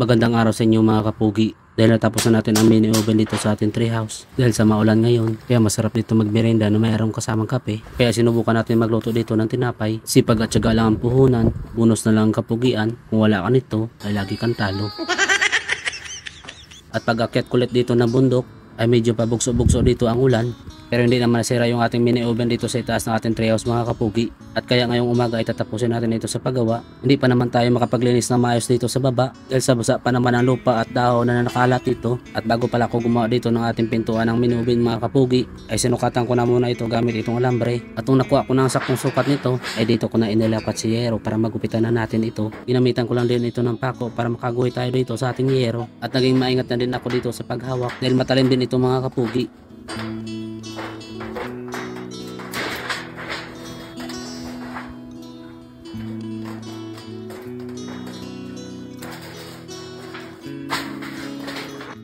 Magandang araw sa inyo mga kapugi. Dahil natapos na natin ang mini oven dito sa ating treehouse. Dahil sa maulan ngayon, kaya masarap dito magmerenda na mayroong kasamang kape. Kaya sinubukan natin magluto dito ng tinapay. Sipag at syaga lang ang puhunan. Bonus na lang ang kapugian. Kung wala ka nito, ay lagi kang talo. At pag akyat kulit dito ng bundok, ay medyo pabugso-bugso dito ang ulan. Pero hindi naman nasira yung ating mini oven dito sa itaas ng ating treehouse mga kapugi. At kaya ngayong umaga ay tatapusin natin ito sa paggawa. Hindi pa naman tayo makapaglinis ng maayos dito sa baba dahil sa basa pa naman ang lupa at dahon na nakalat dito. At bago pala ako gumawa dito ng ating pintuan ng mini oven mga kapugi, ay sinukatan ko na muna ito gamit itong alambre. At nung nakuha ko na ang saktong sukat nito, ay dito ko na inilapat si yero para magupitan na natin ito. Ginamitan ko lang din ito ng pako para makaguhi tayo dito sa ating yero. At naging maingat na din ako dito sa paghawak dahil matalim din ito mga kapugi.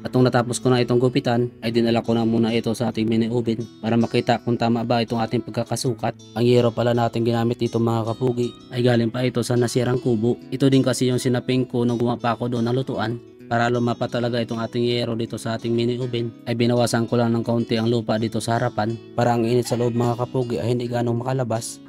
At nung natapos ko na itong gupitan, ay dinala ko na muna ito sa ating mini oven para makita kung tama ba itong ating pagkakasukat. Ang yero pala natin ginamit dito mga kapugi ay galing pa ito sa nasirang kubo. Ito din kasi yung sinaping ko nung gumapa ko doon ng lutuan. Para lumapa talaga itong ating yero dito sa ating mini oven, ay binawasan ko lang ng kaunti ang lupa dito sa harapan para ang init sa loob mga kapugi ay hindi ganong makalabas.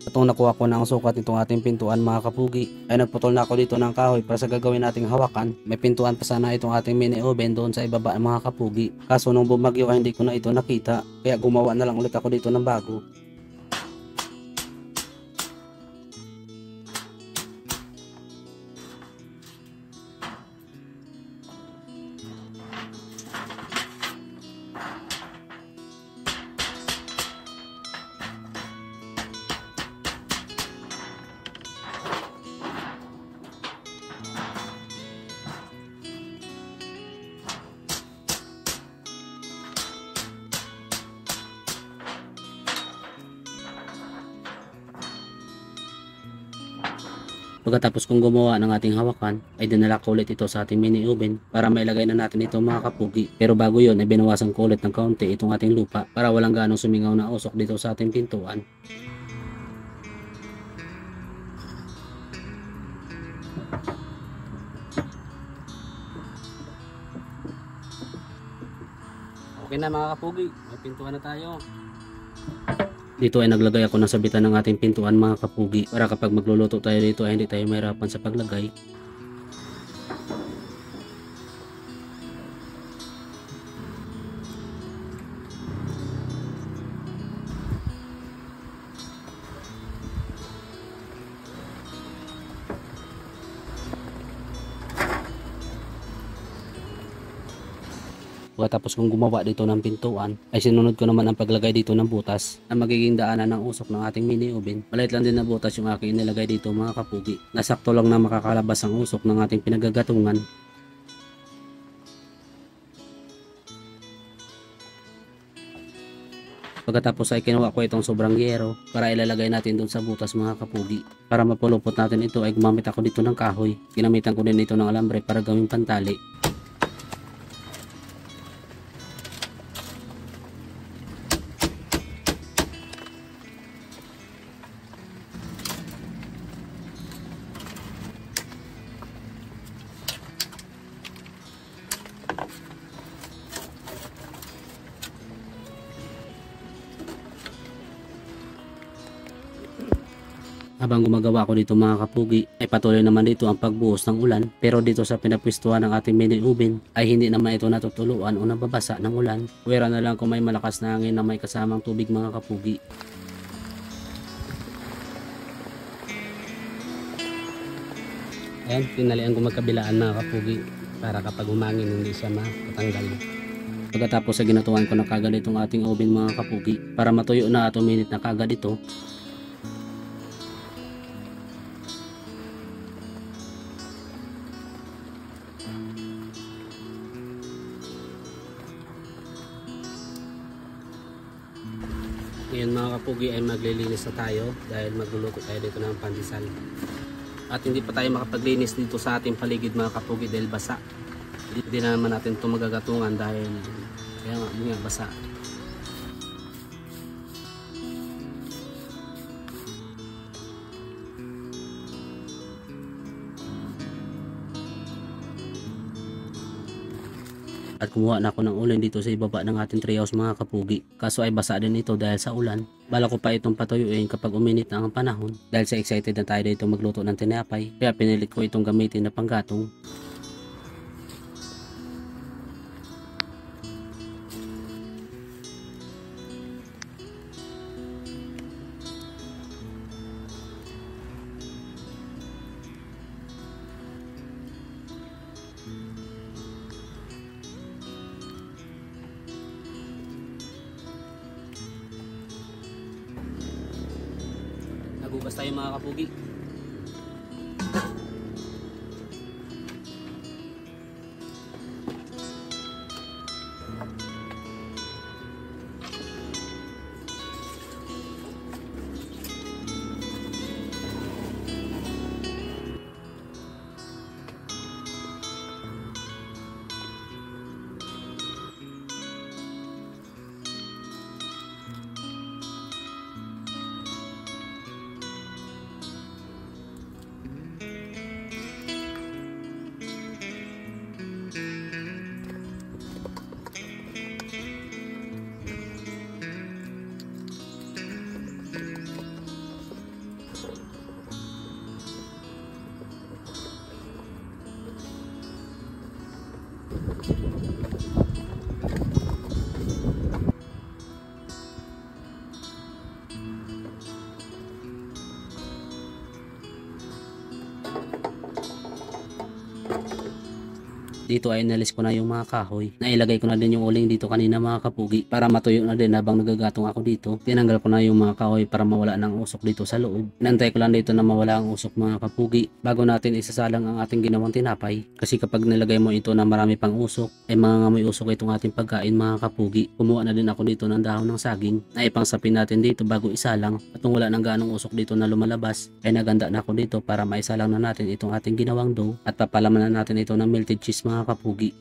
At nung nakuha ko na ang sukat nitong ating pintuan mga kapugi, ay nagputol na ako dito ng kahoy para sa gagawin nating hawakan. May pintuan pa sana itong ating mini oven doon sa ibaba ng mga kapugi. Kaso nung bumagyo ay hindi ko na ito nakita, kaya gumawa na lang ulit ako dito ng bago. Pagkatapos kong gumawa ng ating hawakan, ay dinala ko ulit ito sa ating mini oven para mailagay na natin ito mga kapugi. Pero bago yun ay binawasan ko ulit ng kaunti itong ating lupa para walang ganong sumingaw na usok dito sa ating pintuan. Okay na mga kapugi, may pintuan na tayo. Dito ay naglagay ako ng sabitan ng ating pintuan mga kapugi para kapag magluluto tayo dito ay hindi tayo mahirapan sa paglagay. Pagkatapos kong gumawa dito ng pintuan, ay sinunod ko naman ang paglagay dito ng butas na magiging daanan ng usok ng ating mini oven. Maliit lang din na butas yung aking inilagay dito mga kapugi. Nasakto lang na makakalabas ang usok ng ating pinagagatungan. Pagkatapos ay kinuha ko itong sobrang yero para ilalagay natin doon sa butas mga kapugi. Para mapulupot natin ito ay gumamit ako dito ng kahoy. Ginamitan ko din ito ng alambre para gawing pantali. Habang gumagawa ko dito mga kapugi, ay patuloy naman dito ang pagbuhos ng ulan. Pero dito sa pinapwistuhan ng ating mini oven, ay hindi naman ito natutuluan o nababasa ng ulan. Puwera na lang kung may malakas na hangin na may kasamang tubig mga kapugi. Ayan, tinalian ko magkabilaan mga kapugi para kapag humangin hindi siya matatanggal. Pagkatapos ay ginatuan ko na kagad itong ating oven mga kapugi para matuyo na at uminit na kagad ito. Ngayon mga kapugi ay maglilinis na tayo dahil magluluto tayo dito ng pandesal. At hindi pa tayo makapaglinis dito sa ating paligid mga kapugi dahil basa. Hindi na naman natin ito magagatungan dahil kaya nga basa. At kumuha na ako ng ulan dito sa ibaba ng ating treehouse mga kapugi. Kaso ay basa din ito dahil sa ulan. Bala ko pa itong patuyuin kapag uminit na ang panahon. Dahil sa excited na tayo dito magluto ng tinapay. Kaya pinilit ko itong gamitin na panggatong. Nagugas tayo mga kapugi. Dito ay inalis ko na yung mga kahoy. Nailagay ko na din yung uling dito kanina mga kapugi para matuyo na din habang nagagatong ako dito. Tinanggal ko na yung mga kahoy para mawala ng usok dito sa loob. Inantay ko lang dito na mawala ang usok mga kapugi bago natin isasalang ang ating ginawang tinapay. Kasi kapag nilagay mo ito na marami pang usok ay mangangamoy usok itong ating pagkain mga kapugi. Kumuha na din ako dito ng dahon ng saging na ipangsapin natin dito bago isalang. At kung wala ng ganong usok dito na lumalabas ay naganda na ako dito para maisalang na natin itong ating ginawang dough at papalaman na natin ito ng melted cheese mga kapugi.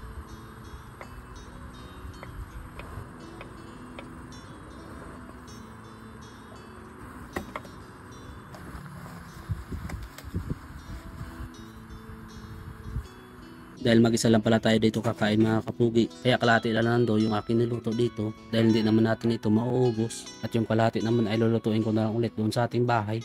Dahil mag-isa lang pala tayo dito kakain mga kapugi, kaya kalahati lang nando yung aking niluto dito dahil hindi naman natin ito mauubos at yung kalahati naman ay lulutuin ko na lang ulit doon sa ating bahay.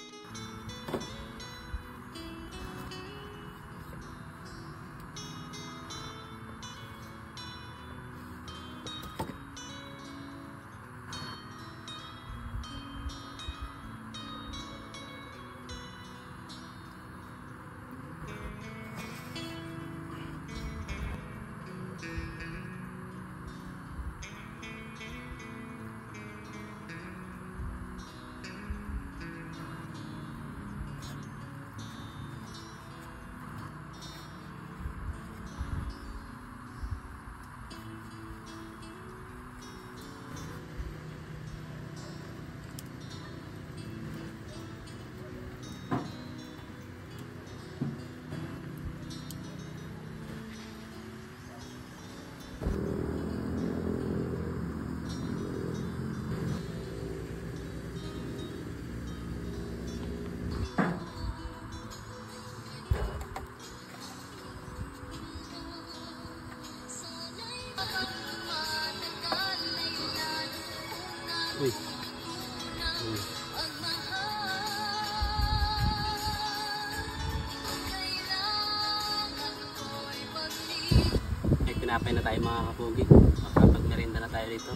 Uy. Ay, pinapay na tayo mga kapugi. Makapag-merinda na tayo dito.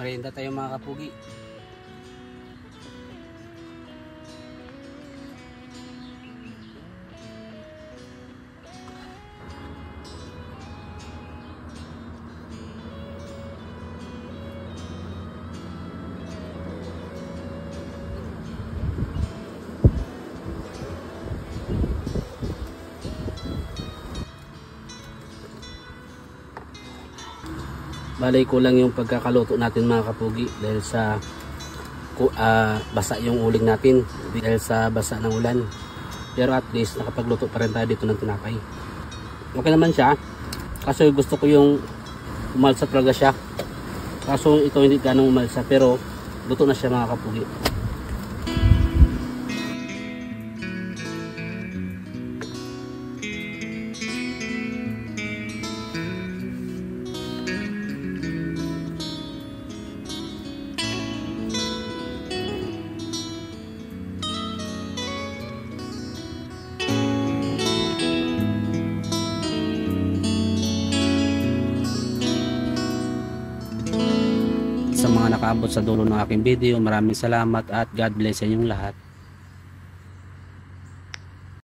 Merienda tayo mga kapugi. Balay kulang yung pagkakaluto natin mga kapugi dahil sa basa yung uling natin dahil sa basa ng ulan. Pero at least nakapagluto pa rin tayo dito ng tinapay. Okay naman siya. Kaso gusto ko yung umalsa talaga siya. Kaso ito hindi ganong umalsa pero luto na siya mga kapugi. Sa mga nakaabot sa dulo ng aking video, maraming salamat at God bless sa inyong lahat.